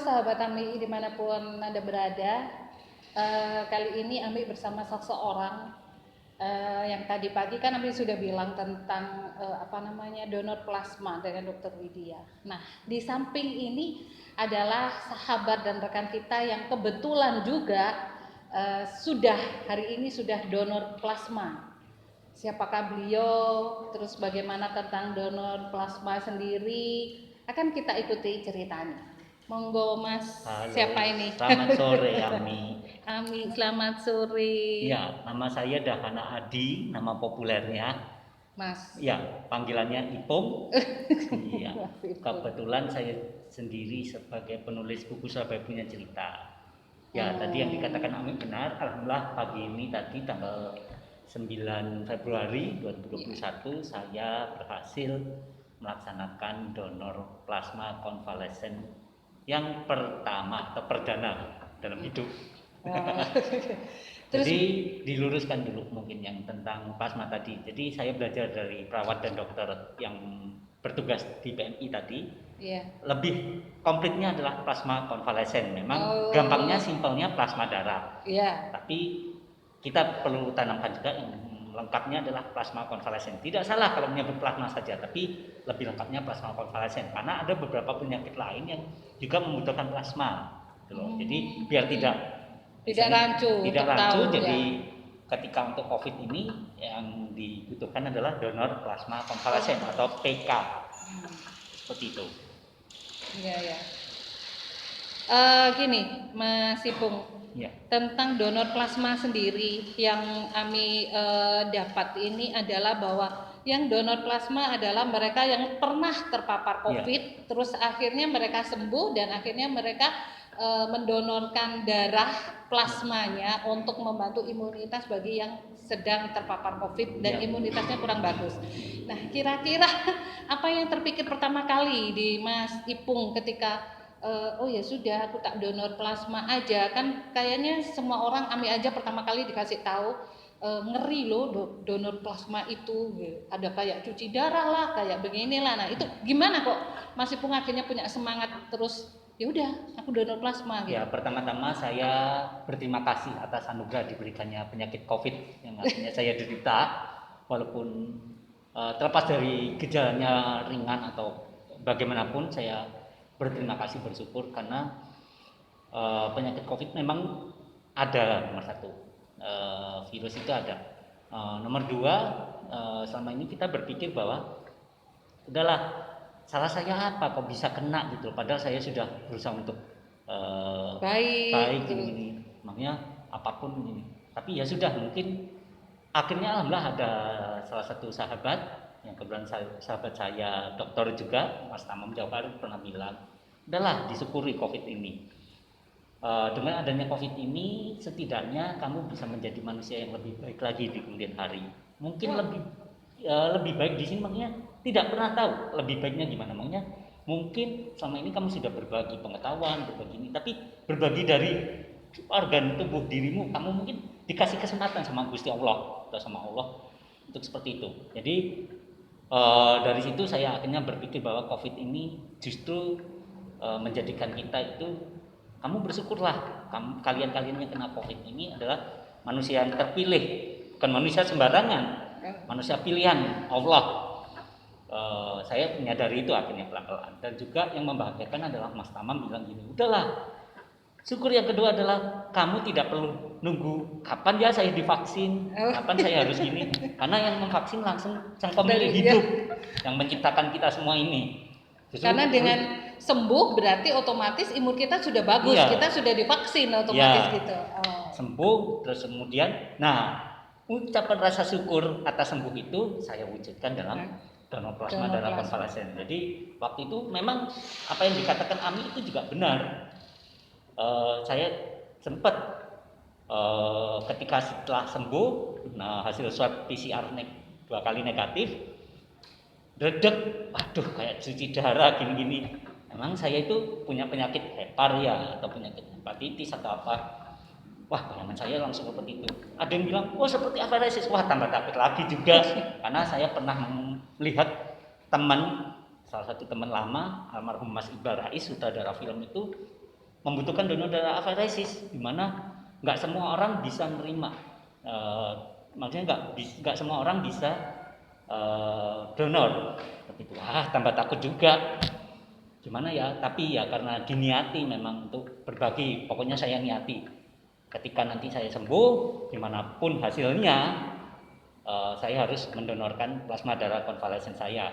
sahabat Ami dimanapun Anda berada. Kali ini Ami bersama seseorang yang tadi pagi kan Ami sudah bilang tentang donor plasma dengan Dokter Widya. Nah, di samping ini adalah sahabat dan rekan kita yang kebetulan juga hari ini sudah donor plasma. Siapakah beliau, terus bagaimana tentang donor plasma sendiri, akan kita ikuti ceritanya. Monggo Mas. Halo, siapa ini? Selamat sore Ami. Ami, selamat sore. Ya, nama saya Dahana Adi, nama populernya. Mas. Ya, panggilannya Ipung. Iya. Kebetulan saya sendiri sebagai penulis buku Surabaya Punya Cerita. Ya, tadi yang dikatakan Ami benar. Alhamdulillah pagi ini tadi tanggal 9 Februari 2021 saya berhasil melaksanakan donor plasma konvalesen yang pertama atau perdana dalam hidup. Jadi diluruskan dulu mungkin yang tentang plasma tadi. Jadi saya belajar dari perawat dan dokter yang bertugas di PMI tadi. Lebih komplitnya adalah plasma konvalesen. Memang gampangnya, simpelnya plasma darah. Tapi kita perlu tanamkan juga yang lengkapnya adalah plasma konvalesen. Tidak salah kalau menyebut plasma saja, tapi lebih lengkapnya plasma konvalesen karena ada beberapa penyakit lain yang juga membutuhkan plasma. Jadi biar tidak rancu. Jadi ketika untuk COVID ini yang dibutuhkan adalah donor plasma konvalesen atau PK. Seperti itu. Iya. Gini, Mas Ipung. Tentang donor plasma sendiri yang Ami dapat ini adalah bahwa yang donor plasma adalah mereka yang pernah terpapar COVID, terus akhirnya mereka sembuh dan akhirnya mereka mendonorkan darah plasmanya untuk membantu imunitas bagi yang sedang terpapar COVID dan imunitasnya kurang bagus. Nah, kira-kira apa yang terpikir pertama kali di Mas Ipung ketika ya sudah, aku tak donor plasma aja? Kan kayaknya semua orang, Ami aja pertama kali dikasih tahu ngeri loh donor plasma itu, ada kayak cuci darah lah, kayak beginilah. Nah, itu gimana kok Mas Ipung akhirnya punya semangat terus, ya udah aku donor plasma gitu? Ya, pertama-tama saya berterima kasih atas anugerah diberikannya penyakit COVID yang akhirnya saya derita, walaupun terlepas dari gejalanya ringan atau bagaimanapun saya berterima kasih, bersyukur karena penyakit COVID memang ada. Nomor satu, virus itu ada. Nomor dua, selama ini kita berpikir bahwa udahlah, salah saya apa kok bisa kena gitu, padahal saya sudah berusaha untuk baik ini, makanya apapun ini. Tapi ya sudah, mungkin akhirnya alhamdulillah ada salah satu sahabat yang kebetulan sahabat saya dokter juga, Mas Tamam Jawhar, pernah bilang, udahlah disyukuri COVID ini. Dengan adanya COVID ini setidaknya kamu bisa menjadi manusia yang lebih baik lagi di kemudian hari. Mungkin lebih baik di sini makanya tidak pernah tahu lebih baiknya gimana. Makanya mungkin selama ini kamu sudah berbagi pengetahuan, berbagi ini, tapi berbagi dari organ tubuh dirimu, kamu mungkin dikasih kesempatan sama Gusti Allah atau sama Allah untuk seperti itu. Jadi dari situ saya akhirnya berpikir bahwa COVID ini justru menjadikan kita itu, kamu bersyukurlah, kalian yang kena COVID ini adalah manusia yang terpilih, bukan manusia sembarangan, manusia pilihan Allah. Saya menyadari itu akhirnya pelan-pelan. Dan juga yang membahagiakan adalah Mas Tamam bilang gini, udahlah, syukur yang kedua adalah kamu tidak perlu nunggu kapan ya saya divaksin, kapan saya harus gini, karena yang memvaksin langsung sang pemilik hidup yang menciptakan kita semua ini. Karena dengan sembuh berarti otomatis imun kita sudah bagus, kita sudah divaksin otomatis gitu. Sembuh, terus kemudian, ucapan rasa syukur atas sembuh itu saya wujudkan dalam donor plasma darah konvalesen. Jadi waktu itu memang apa yang dikatakan Ami itu juga benar. Saya sempat ketika setelah sembuh, hasil swab PCR 2 kali negatif, redek, waduh kayak cuci darah gini-gini. Emang saya itu punya penyakit hepar ya, atau penyakit hepatitis atau apa? Wah, bayangan saya langsung seperti itu. Ada yang bilang, seperti aparesis. Wah, tambah takut lagi juga. Karena saya pernah melihat teman, salah satu teman lama, almarhum Mas Iqbal Rais, sutradara film itu, membutuhkan donor darah aferesis, di mana nggak semua orang bisa menerima, maksudnya nggak semua orang bisa donor. Begitu. Tambah takut juga. Gimana ya? Tapi ya karena diniati memang untuk berbagi. Pokoknya saya niati. Ketika nanti saya sembuh, dimanapun hasilnya, saya harus mendonorkan plasma darah konvalesen saya.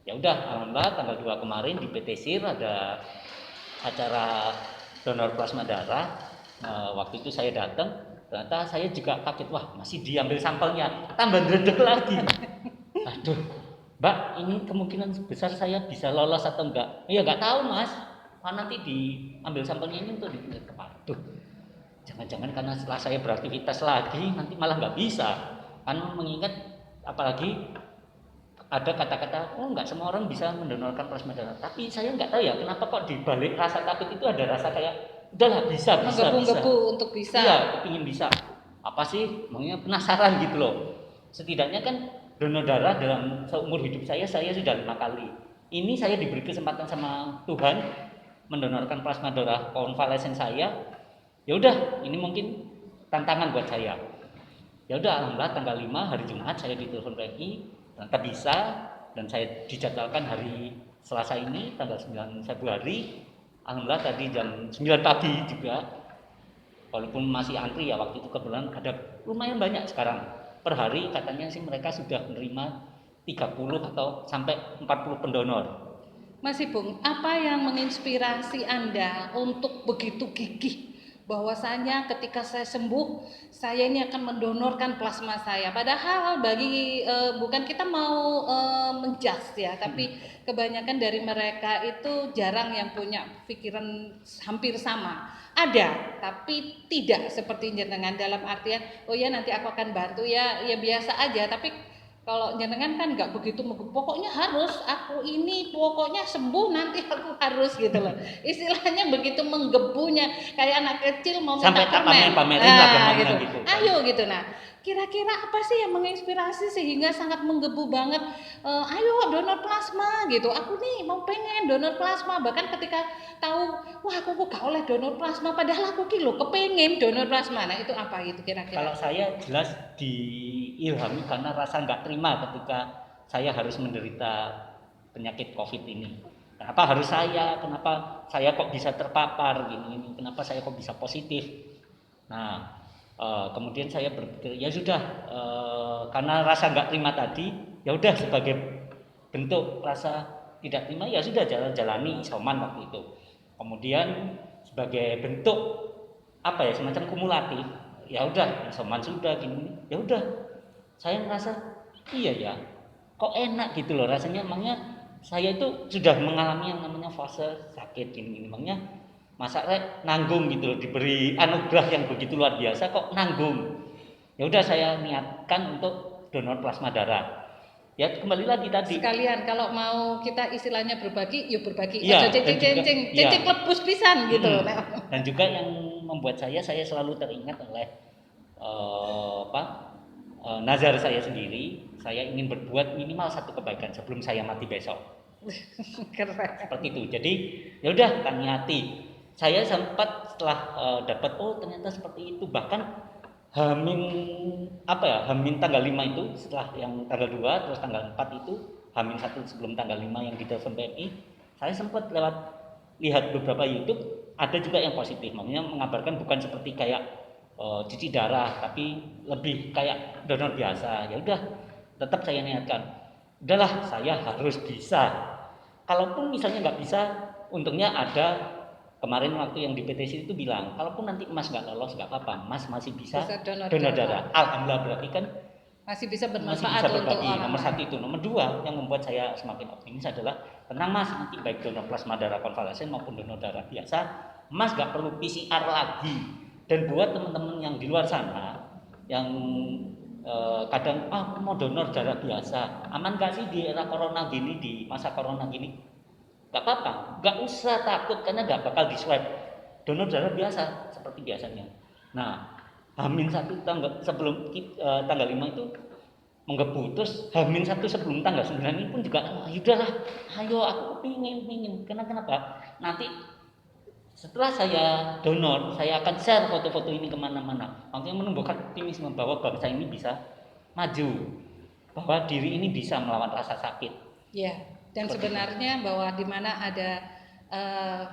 Ya udah, alhamdulillah tanggal 2 kemarin di PT SIR ada acara donor plasma darah. Waktu itu saya datang, ternyata saya juga kaget, wah masih diambil sampelnya, tambah ndredeg lagi. Aduh, Mbak, ini kemungkinan besar saya bisa lolos atau enggak? Ya enggak tahu Mas, nanti diambil sampelnya ini untuk dilihat. Aduh, jangan-jangan karena setelah saya beraktivitas lagi nanti malah nggak bisa. Kan mengingat apalagi ada kata-kata, oh nggak semua orang bisa mendonorkan plasma darah. Tapi saya nggak tahu ya kenapa kok di balik rasa takut itu ada rasa kayak udahlah bisa. Menggebu-gebu untuk bisa. Iya, kepingin bisa. Apa sih? Maunya penasaran gitu loh. Setidaknya kan donor darah dalam seumur hidup saya sudah 5 kali. Ini saya diberi kesempatan sama Tuhan mendonorkan plasma darah konvalesen saya. Ya udah, ini mungkin tantangan buat saya. Ya udah, alhamdulillah tanggal 5 hari Jumat saya ditelepon PMI, ternyata bisa, dan saya dijadwalkan hari Selasa ini tanggal 9 Februari. Alhamdulillah tadi jam 9 pagi juga. Walaupun masih antri ya, waktu itu kebetulan ada lumayan banyak sekarang. Per hari katanya sih mereka sudah menerima 30 atau sampai 40 pendonor. Mas Ipung, apa yang menginspirasi Anda untuk begitu gigih bahwasanya ketika saya sembuh, saya ini akan mendonorkan plasma saya? Padahal bagi bukan kita mau menjudge ya, tapi kebanyakan dari mereka itu jarang yang punya pikiran hampir sama. Ada, tapi tidak seperti jenengan dalam artian, oh ya nanti aku akan bantu ya biasa aja, tapi kalau jenengan kan nggak begitu, pokoknya harus aku ini, pokoknya sembuh nanti aku harus gitu loh. Istilahnya begitu menggebunya, kayak anak kecil mau minta permen. Pamerin lah Gitu. gitu. Ayo gitu. Nah, kira-kira apa sih yang menginspirasi sehingga sangat menggebu banget? Ayo donor plasma gitu. Aku nih mau pengen donor plasma. Bahkan ketika tahu, wah aku kok gak oleh donor plasma, padahal aku kilo kepengen donor plasma. Nah itu apa gitu kira-kira? Kalau saya jelas diilhami karena rasa nggak terima ketika saya harus menderita penyakit COVID ini. Kenapa harus saya? Kenapa saya kok bisa terpapar gini? Kenapa saya kok bisa positif? Nah, kemudian saya berpikir ya sudah, karena rasa nggak terima tadi, ya udah sebagai bentuk rasa tidak terima ya sudah jalani isoman waktu itu. Kemudian sebagai bentuk apa ya, semacam kumulatif, ya udah isoman sudah gini, ya udah saya merasa iya ya kok enak gitu loh rasanya. Emangnya saya itu sudah mengalami yang namanya fase sakit gini, emangnya masa nanggung gitu loh, diberi anugerah yang begitu luar biasa kok nanggung. Ya udah saya niatkan untuk donor plasma darah. Ya kembali lagi tadi sekalian kalau mau kita istilahnya berbagi, yuk berbagi. Ya, Ojo cicing lebus pisan gitu. Dan juga yang membuat saya selalu teringat oleh nazar saya sendiri. Saya ingin berbuat minimal satu kebaikan sebelum saya mati besok. Keren. Seperti itu. Jadi ya udah kan niati. Saya sempat setelah dapat ternyata seperti itu, bahkan Hamin tanggal 5 itu, setelah yang tanggal 2 terus tanggal 4 itu Hamin 1 sebelum tanggal 5 yang di telepon PMI, saya sempat lihat beberapa YouTube, ada juga yang positif, maksudnya mengabarkan bukan seperti kayak cuci darah, tapi lebih kayak donor biasa. Ya udah, tetap saya niatkan, udahlah saya harus bisa. Kalaupun misalnya nggak bisa, untungnya ada kemarin waktu yang di PTC itu bilang, kalaupun nanti Mas nggak lolos nggak apa-apa, Mas masih bisa donor darah. Alhamdulillah, berarti kan masih bisa bermanfaat, masih bisa berbagi. untuk orang. Nomor satu itu. Nomor dua yang membuat saya semakin optimis adalah, tenang Mas, nanti baik donor plasma darah konvalesen maupun donor darah biasa, Mas nggak perlu PCR lagi. Dan buat teman-teman yang di luar sana yang kadang mau donor darah biasa, aman gak sih di era corona gini, di masa corona gini? Gak apa-apa, gak usah takut karena gak bakal di swab. Donor darah biasa seperti biasanya. Nah, Hamin 1 sebelum tanggal 5 itu menggebu, terus Hamin 1 sebelum tanggal 9 ini pun juga, udahlah, ayo aku pingin. Kenapa? Nanti Setelah saya donor, saya akan share foto-foto ini kemana-mana. Maksudnya menumbuhkan optimisme bahwa bangsa ini bisa maju, bahwa diri ini bisa melawan rasa sakit. Ya, dan Seperti sebenarnya bahwa di mana ada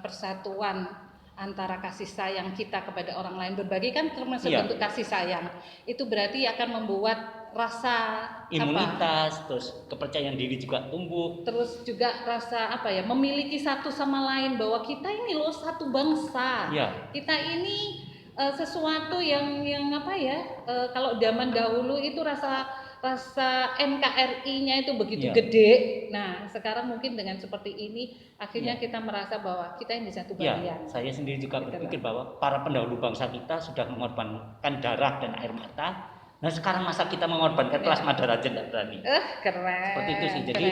persatuan antara kasih sayang kita kepada orang lain, berbagi kan termasuk Iya. bentuk kasih sayang. Itu berarti akan membuat rasa Imunitas, terus kepercayaan diri juga tumbuh. terus juga rasa memiliki satu sama lain, bahwa kita ini loh satu bangsa. Iya. Kita ini sesuatu yang kalau zaman dahulu itu rasa NKRI-nya itu begitu Iya. gede. Nah, sekarang mungkin dengan seperti ini akhirnya Iya. kita merasa bahwa kita ini satu Ya, bagian. saya sendiri juga Gitu berpikir loh. bahwa para pendahulu bangsa kita sudah mengorbankan darah dan air mata. Nah, sekarang masa kita mengorbankan plasma darah aja nggak berani. Keren. Seperti itu sih. Jadi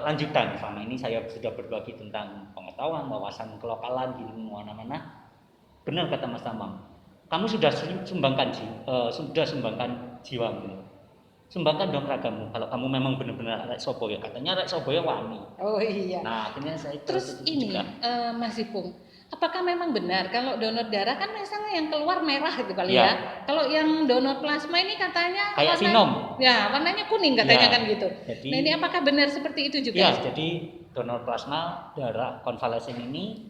lanjutan selama ini saya sudah berbagi tentang pengetahuan, wawasan kelokalan di mana-mana. Benar kata Mas Tamam. Kamu sudah sumbangkan jiwamu. Sumbangkan dong ragamu. Kalau kamu memang benar-benar arek Soboyo, katanya arek Soboyo wani. Oh iya. Nah, akhirnya saya terus ini Mas Ipung, apakah memang benar kalau donor darah kan misalnya yang keluar merah gitu kali ya? Kalau yang donor plasma ini katanya kayak sinom. Ya, warnanya kuning katanya kan gitu. Jadi, nah, ini apakah benar seperti itu juga? Ya, jadi donor plasma darah konvalesen ini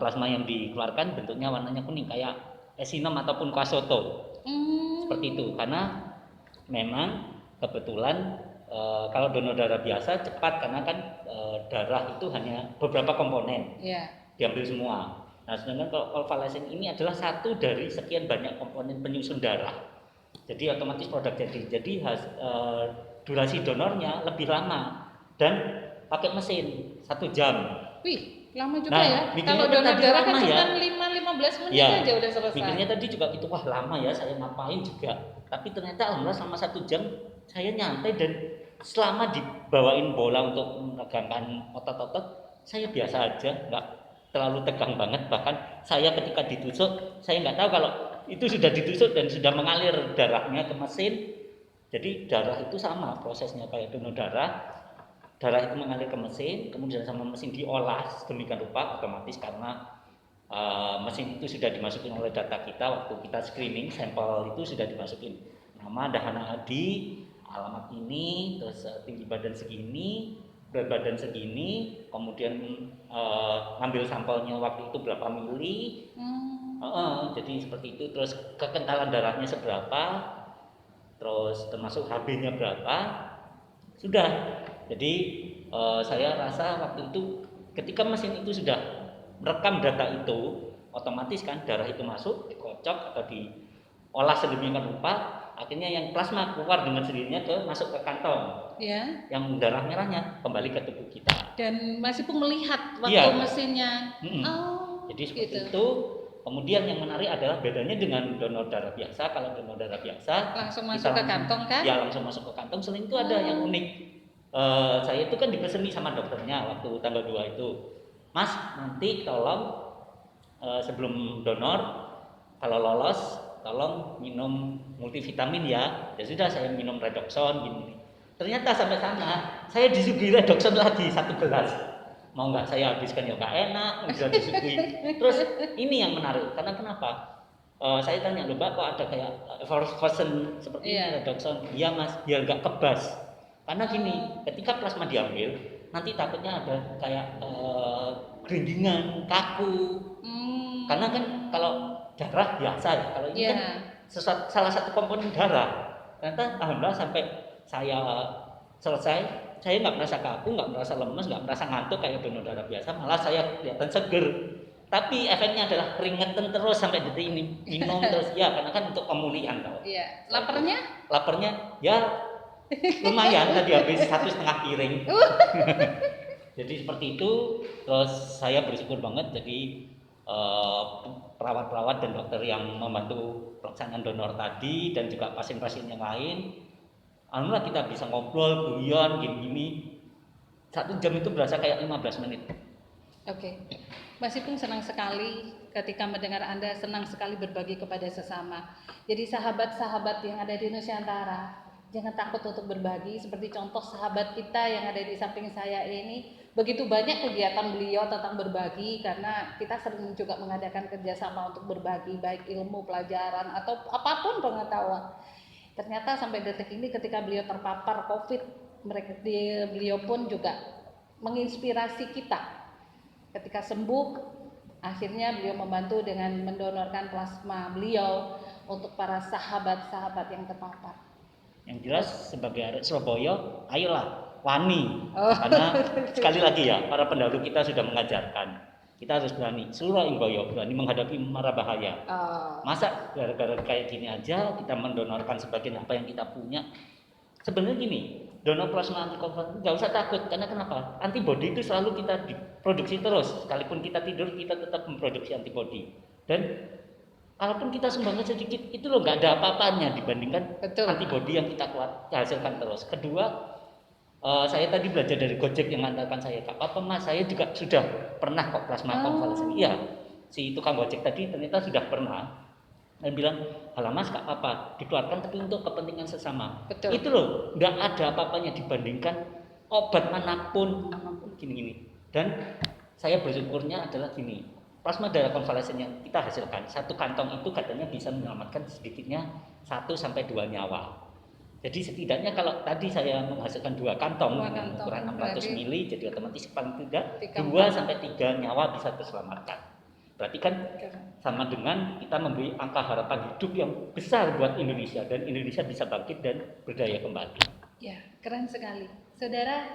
plasma yang dikeluarkan bentuknya warnanya kuning kayak esinom ataupun kuasoto. Seperti itu, karena memang kebetulan kalau donor darah biasa cepat karena kan darah itu hanya beberapa komponen, diambil semua. Nah, sedangkan kalau konvalesen ini adalah satu dari sekian banyak komponen penyusun darah, jadi otomatis produk jadi durasi donornya lebih lama dan pakai mesin 1 jam. Wih, lama juga ya. Kalau kan donor darah kan ya. cuma 15 menit aja udah selesai. Mikirnya tadi juga gitu, wah lama ya, saya ngapain juga. Tapi ternyata alhamdulillah selama 1 jam saya nyantai, dan selama dibawain bola untuk menegangkan otot-otot, saya biasa aja, nggak terlalu tegang banget. Bahkan saya ketika ditusuk, saya nggak tahu kalau itu sudah ditusuk dan sudah mengalir darahnya ke mesin. Jadi darah itu sama prosesnya kayak donor darah. Darah itu mengalir ke mesin, kemudian sama mesin diolah sedemikian rupa, otomatis karena mesin itu sudah dimasukin oleh data kita waktu kita screening sampel, itu sudah dimasukin nama Dahana Adi, alamat ini, terus tinggi badan segini, berat badan segini, kemudian ngambil sampelnya waktu itu berapa mili, jadi seperti itu, terus kekentalan darahnya seberapa, terus termasuk HB-nya berapa, sudah. Jadi saya rasa waktu itu ketika mesin itu sudah merekam data itu, otomatis kan darah itu masuk, dikocok atau diolah sedemikian rupa, akhirnya yang plasma keluar dengan sendirinya masuk ke kantong. Yang darah merahnya kembali ke tubuh kita. Dan masih pun melihat waktu mesinnya. Jadi seperti itu. Kemudian yang menarik adalah bedanya dengan donor darah biasa. Kalau donor darah biasa langsung masuk ke kantong kan? Ya, langsung masuk ke kantong. Selain itu ada yang unik. Saya itu kan dipeseni sama dokternya waktu tanggal 2 itu, Mas, nanti tolong sebelum donor kalau lolos tolong minum multivitamin ya. Ya sudah, saya minum Redoxon gini. Ternyata sampai sana saya disuguhi Redoxon lagi 1 gelas. Mau nggak saya habiskan ya nggak enak, udah disuguhi. Terus ini yang menarik, karena kenapa? Saya tanya, loh Mbak, kok ada kayak version seperti ini Redoxon? Iya Mas, biar nggak kebas. Karena gini, ketika plasma diambil, nanti takutnya ada kayak gerindingan, kaku. Karena kan kalau darah biasa ya, kalau ini kan salah satu komponen darah. Ternyata alhamdulillah sampai saya selesai, saya nggak merasa kaku, nggak merasa lemes, nggak merasa ngantuk kayak donor darah biasa, malah saya kelihatan seger. Tapi efeknya adalah keringetan terus sampai detik ini, minum terus ya, karena kan untuk pemulihan tau. Laparnya ya lumayan, tadi habis 1,5 piring. Jadi seperti itu. Terus saya bersyukur banget jadi perawat-perawat dan dokter yang membantu pelaksanaan donor tadi, dan juga pasien-pasien yang lain. Alhamdulillah kita bisa ngobrol, guyon, gini-gini. 1 jam itu berasa kayak 15 menit. Oke. Mas Ipung senang sekali ketika mendengar Anda senang sekali berbagi kepada sesama. Jadi sahabat-sahabat yang ada di Nusantara, Jangan takut untuk berbagi, seperti contoh sahabat kita yang ada di samping saya ini. Begitu banyak kegiatan beliau tentang berbagi, karena kita sering juga mengadakan kerjasama untuk berbagi, baik ilmu, pelajaran, atau apapun pengetahuan. Ternyata sampai detik ini ketika beliau terpapar COVID, beliau pun juga menginspirasi kita. Ketika sembuh, akhirnya beliau membantu dengan mendonorkan plasma beliau untuk para sahabat-sahabat yang terpapar. Yang jelas sebagai arek Surabaya, ayolah wani. Oh. Karena sekali lagi ya, para pendahulu kita sudah mengajarkan kita harus berani. Seluruh Inggoyo berani menghadapi mara bahaya. Masa gara-gara kayak gini aja kita mendonorkan sebagian apa yang kita punya? Sebenarnya gini, donor plasma antikonvulsif nggak usah takut, karena kenapa? Antibodi itu selalu kita diproduksi terus. Sekalipun kita tidur, kita tetap memproduksi antibodi. Dan kalaupun kita sumbangkan sedikit, itu loh nggak ada apa-apanya dibandingkan antibodi yang kita hasilkan terus. Kedua, saya tadi belajar dari Gojek yang mengantarkan saya, Kak Papa Mas, saya juga sudah pernah kok plasma konvalesen. Iya, si tukang Gojek tadi ternyata sudah pernah. Saya bilang, halah Mas, Kak Papa, dikeluarkan tapi untuk kepentingan sesama. Betul. Itu loh, nggak ada apa-apanya dibandingkan obat manapun gini-gini. Dan saya bersyukurnya adalah gini, plasma darah konvalesen yang kita hasilkan, satu kantong itu katanya bisa menyelamatkan sedikitnya 1-2 nyawa. Jadi setidaknya kalau tadi saya menghasilkan 2 kantong ukuran 600 mili, jadi otomatis paling tidak 2-3 nyawa bisa terselamatkan. Berarti kan sama dengan kita memberi angka harapan hidup yang besar buat Indonesia, dan Indonesia bisa bangkit dan berdaya kembali. Ya, keren sekali. Saudara,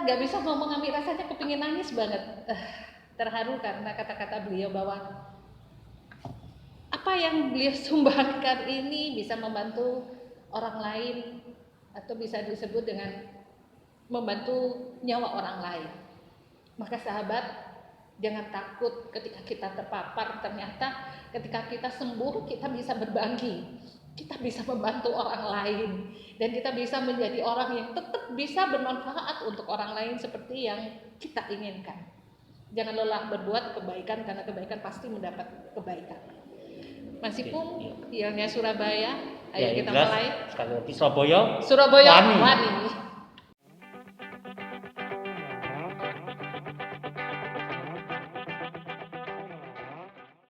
gak bisa ngomong, ambil rasanya kepingin nangis banget. Terharu karena kata-kata beliau bahwa apa yang beliau sumbangkan ini bisa membantu orang lain, atau bisa disebut dengan membantu nyawa orang lain. Maka sahabat, jangan takut ketika kita terpapar. Ternyata ketika kita sembuh, kita bisa berbagi, kita bisa membantu orang lain, dan kita bisa menjadi orang yang tetap bisa bermanfaat untuk orang lain seperti yang kita inginkan. Jangan lelah berbuat kebaikan, karena kebaikan pasti mendapat kebaikan. Masih pun Hilnya Surabaya, ayo kita mulai. Sekali lagi Surabaya, wani.